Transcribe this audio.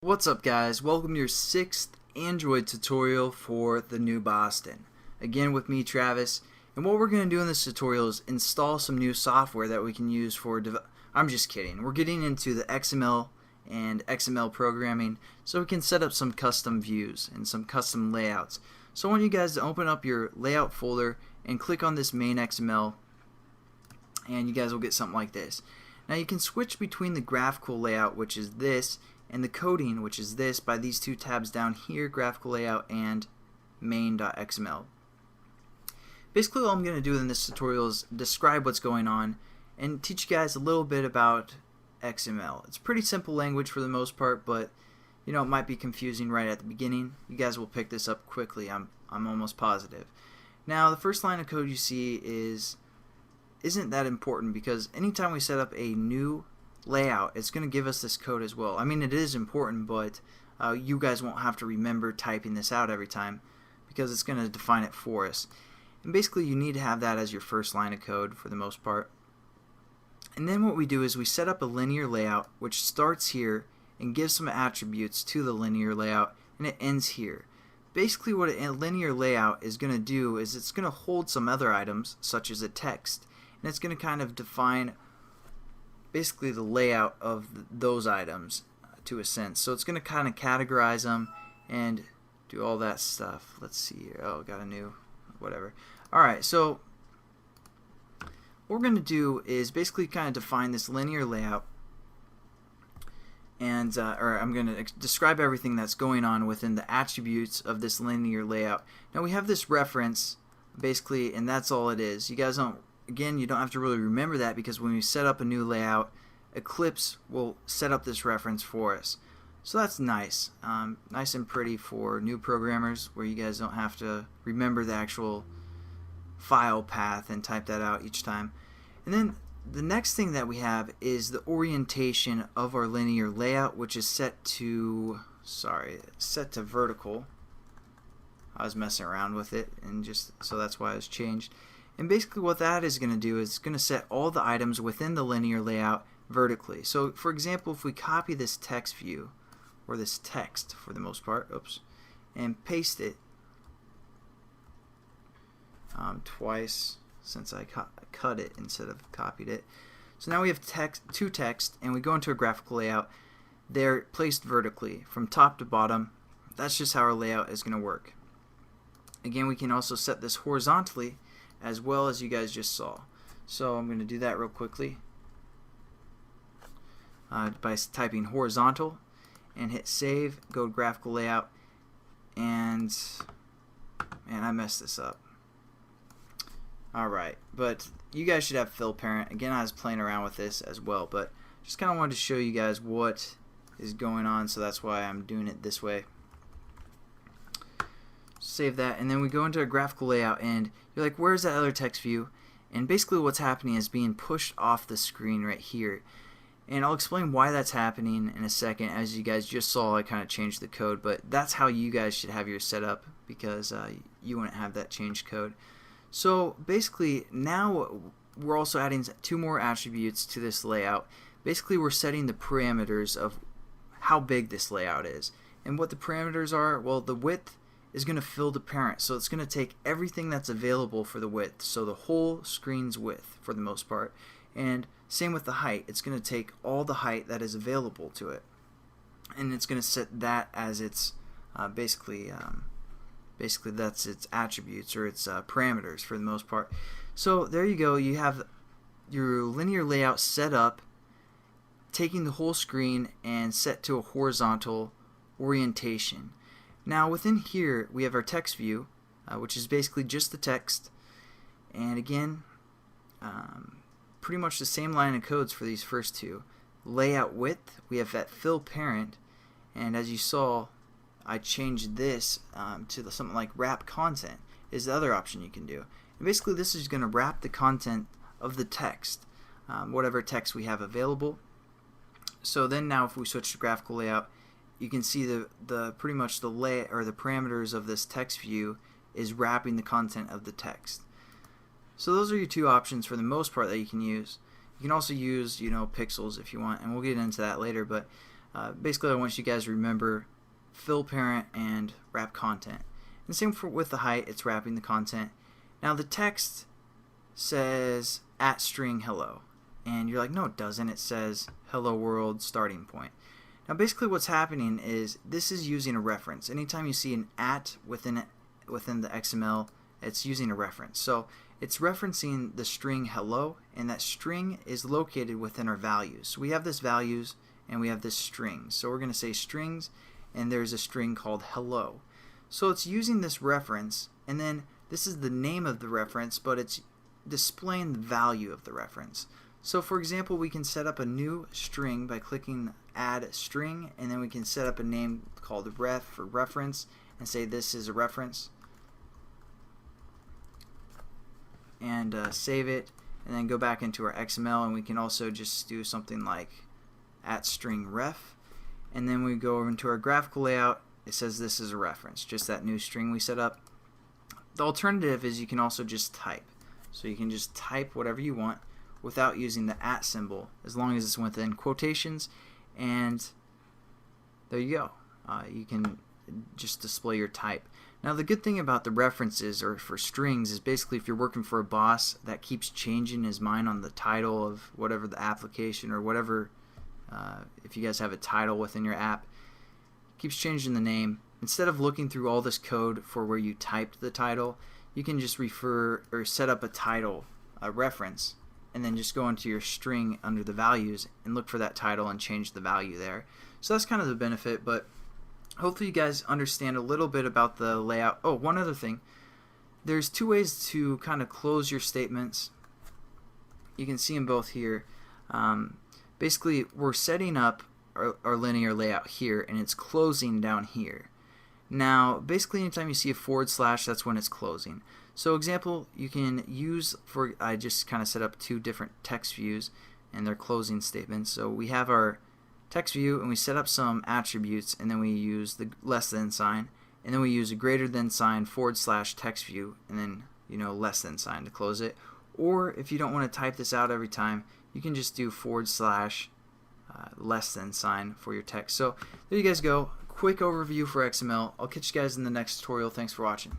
What's up guys, welcome to your 6th Android tutorial for the new Boston. Again with me Travis, and what we're going to do in this tutorial is install some new software that we can use for I'm just kidding. We're getting into the XML and XML programming so we can set up some custom views and some custom layouts. So I want you guys to open up your layout folder and click on this main XML and you guys will get something like this. Now you can switch between the graphical layout, which is this, and the coding, which is this, by these two tabs down here, graphical layout and main.xml. Basically all I'm going to do in this tutorial is describe what's going on and teach you guys a little bit about XML. It's pretty simple language for the most part, but you know, it might be confusing right at the beginning. You guys will pick this up quickly, I'm almost positive. Now the first line of code you see isn't that important, because anytime we set up a new layout, it's going to give us this code as well. I mean, it is important, but you guys won't have to remember typing this out every time because it's going to define it for us. And basically you need to have that as your first line of code for the most part. And then what we do is we set up a linear layout which starts here and gives some attributes to the linear layout, and it ends here. Basically what a linear layout is going to do is it's going to hold some other items such as a text, and it's going to kind of define basically the layout of those items to a sense. So it's going to kind of categorize them and do all that stuff. Let's see here. Oh, got a new whatever. Alright, so what we're going to do is basically kind of define this linear layout, and or I'm going to describe everything that's going on within the attributes of this linear layout. Now we have this reference basically, and that's all it is. You guys don't Again, you don't have to really remember that, because when we set up a new layout, Eclipse will set up this reference for us. So that's nice. Nice and pretty for new programmers, where you guys don't have to remember the actual file path and type that out each time. And then the next thing that we have is the orientation of our linear layout, which is set to vertical. I was messing around with it, and so that's why it's changed. And basically what that is going to do is it's going to set all the items within the linear layout vertically. So for example, if we copy this text view, or this text for the most part, and paste it twice, since I cut it instead of copied it. So now we have two text, and we go into a graphical layout. They're placed vertically from top to bottom. That's just how our layout is going to work. Again, we can also set this horizontally, as well as you guys just saw. So I'm going to do that real quickly by typing horizontal and hit save, go to graphical layout, and I messed this up. Alright, but you guys should have fill parent. Again, I was playing around with this as well, but just kind of wanted to show you guys what is going on, so that's why I'm doing it this way. Save that, and then we go into a graphical layout, and you're like, where's that other text view? And basically what's happening is being pushed off the screen right here. And I'll explain why that's happening in a second. As you guys just saw, I kind of changed the code, but that's how you guys should have your setup, because you wouldn't have that changed code. So basically now we're also adding two more attributes to this layout. Basically we're setting the parameters of how big this layout is. And what the parameters are, well, the width is going to fill the parent, so it's going to take everything that's available for the width, so the whole screen's width for the most part. And same with the height, it's going to take all the height that is available to it, and it's going to set that as its basically that's its attributes, or its parameters for the most part. So there you go, you have your linear layout set up, taking the whole screen and set to a horizontal orientation. Now within here we have our text view, which is basically just the text, and again pretty much the same line of codes for these first two. Layout width, we have that fill parent, and as you saw I changed this to something like wrap content is the other option you can do. And basically this is going to wrap the content of the text, whatever text we have available. So then now if we switch to graphical layout, you can see the pretty much the parameters of this text view is wrapping the content of the text. So those are your two options for the most part that you can use. You can also use, pixels if you want, and we'll get into that later. But Basically, I want you guys to remember fill parent and wrap content. And same with the height, it's wrapping the content. Now the text says @string hello, and you're like, no it doesn't, it says hello world starting point. Now basically what's happening is this is using a reference. Anytime you see an within the XML, it's using a reference. So it's referencing the string hello, and that string is located within our values. So we have this values and we have this strings. So we're going to say strings, and there's a string called hello. So it's using this reference, and then this is the name of the reference, but it's displaying the value of the reference. So for example, we can set up a new string by clicking add string, and then we can set up a name called ref for reference and say this is a reference, and save it, and then go back into our XML, and we can also just do something like @string ref, and then we go over into our graphical layout. It says this is a reference, just that new string we set up. The alternative is you can also just type. So you can just type whatever you want without using the @ symbol, as long as it's within quotations, and there you go. You can just display your type. Now the good thing about the references or for strings is basically if you're working for a boss that keeps changing his mind on the title of whatever the application or whatever, if you guys have a title within your app, keeps changing the name, instead of looking through all this code for where you typed the title, you can just refer or set up a title, a reference, and then just go into your string under the values and look for that title and change the value there. So that's kind of the benefit, but hopefully you guys understand a little bit about the layout. Oh, one other thing. There's two ways to kind of close your statements. You can see them both here. Basically, we're setting up our linear layout here, and it's closing down here. Now, basically, anytime you see a /, that's when it's closing. So, example, you can use I just kind of set up two different text views and their closing statements. So we have our text view, and we set up some attributes, and then we use the less than sign, and then we use a greater than sign / text view, and then less than sign to close it. Or if you don't want to type this out every time, you can just do / less than sign for your text. So there you guys go. Quick overview for XML. I'll catch you guys in the next tutorial. Thanks for watching.